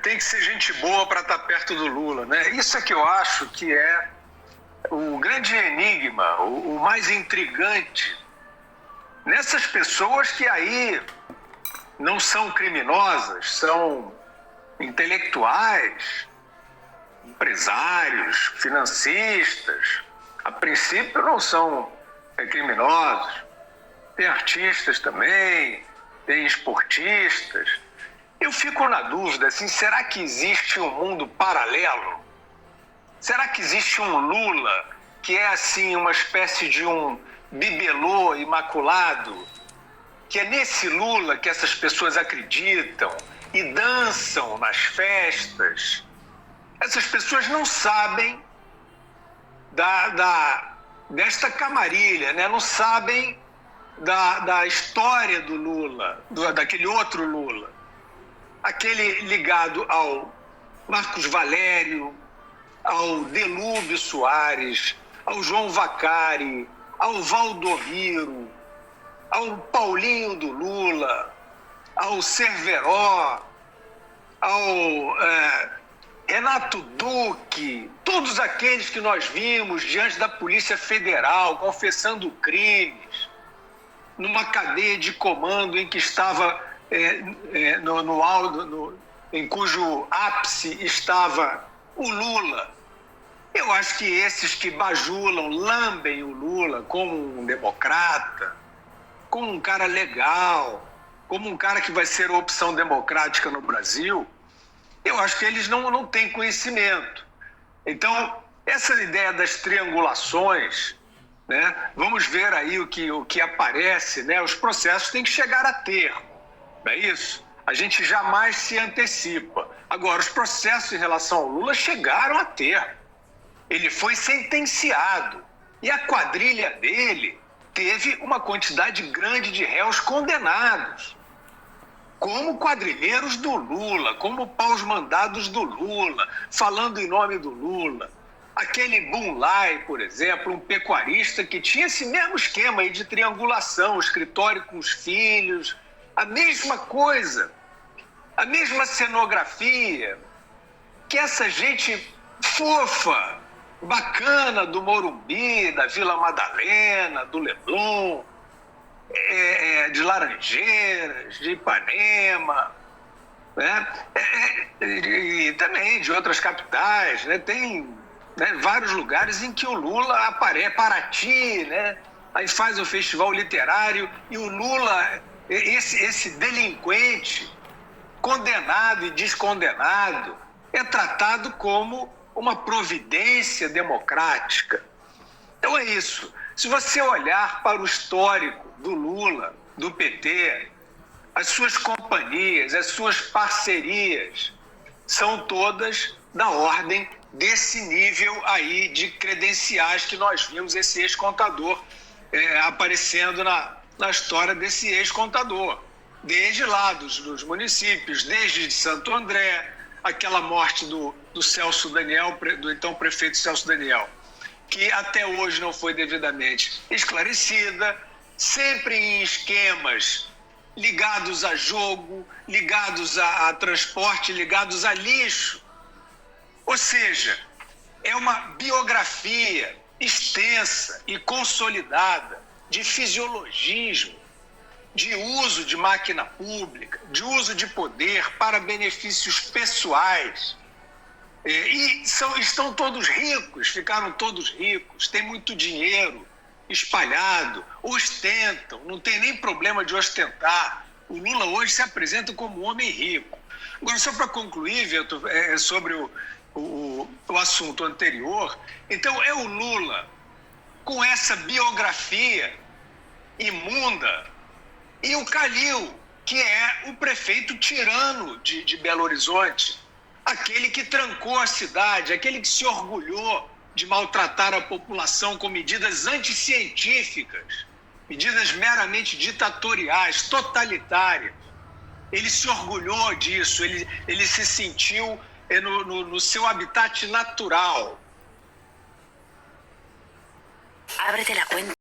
Tem que ser gente boa para estar perto do Lula, né? Isso é que eu acho que é o grande enigma, o mais intrigante nessas pessoas que aí não são criminosas, são intelectuais, empresários, financistas. A princípio não são criminosos. Tem artistas também, tem esportistas. Eu fico na dúvida, assim, será que existe um mundo paralelo? Será que existe um Lula que é, assim, uma espécie de um bibelô imaculado? Que é nesse Lula que essas pessoas acreditam e dançam nas festas? Essas pessoas não sabem desta camarilha, né? Não sabem da história do Lula, daquele outro Lula. Aquele ligado ao Marcos Valério, ao Delúbio Soares, ao João Vacari, ao Valdomiro, ao Paulinho do Lula, ao Cerveró, ao Renato Duque, todos aqueles que nós vimos diante da Polícia Federal confessando crimes, numa cadeia de comando em que estava em cujo ápice estava o Lula. Eu acho que esses que bajulam, lambem o Lula como um democrata, como um cara legal, como um cara que vai ser a opção democrática no Brasil, eu acho que eles não têm conhecimento. Então, essa ideia das triangulações, né, vamos ver aí o que aparece, né, os processos têm que chegar a termo, não é isso? A gente jamais se antecipa. Agora, os processos em relação ao Lula chegaram a termo. Ele foi sentenciado e a quadrilha dele teve uma quantidade grande de réus condenados, como quadrilheiros do Lula, como paus-mandados do Lula, falando em nome do Lula. Aquele Bunlai, por exemplo, um pecuarista que tinha esse mesmo esquema aí de triangulação, escritório com os filhos, a mesma coisa, a mesma cenografia, que essa gente fofa, bacana do Morumbi, da Vila Madalena, do Leblon, de Laranjeiras, de Ipanema, né? E também de outras capitais, né? Tem, né, vários lugares em que o Lula aparece, Paraty, né? Aí faz o festival literário e o Lula, esse delinquente, condenado e descondenado, é tratado como uma providência democrática. Então é isso. Se você olhar para o histórico do Lula, do PT, as suas companhias, as suas parcerias, são todas da ordem desse nível aí de credenciais que nós vimos esse ex-contador aparecendo na história desse ex-contador. Desde lá dos municípios, desde de Santo André, aquela morte do Celso Daniel, do então prefeito Celso Daniel, que até hoje não foi devidamente esclarecida, sempre em esquemas ligados a jogo, ligados a transporte, ligados a lixo. Ou seja, é uma biografia extensa e consolidada de fisiologismo, de uso de máquina pública, de uso de poder para benefícios pessoais. E estão todos ricos, ficaram todos ricos, têm muito dinheiro espalhado, ostentam, não tem nem problema de ostentar. O Lula hoje se apresenta como um homem rico. Agora, só para concluir, Vitor, sobre o assunto anterior, então é o Lula com essa biografia imunda e o Calil, que é o prefeito tirano de Belo Horizonte, aquele que trancou a cidade, aquele que se orgulhou de maltratar a população com medidas anticientíficas, medidas meramente ditatoriais, totalitárias. Ele se orgulhou disso, ele se sentiu no seu habitat natural. Ábrete la cuenta.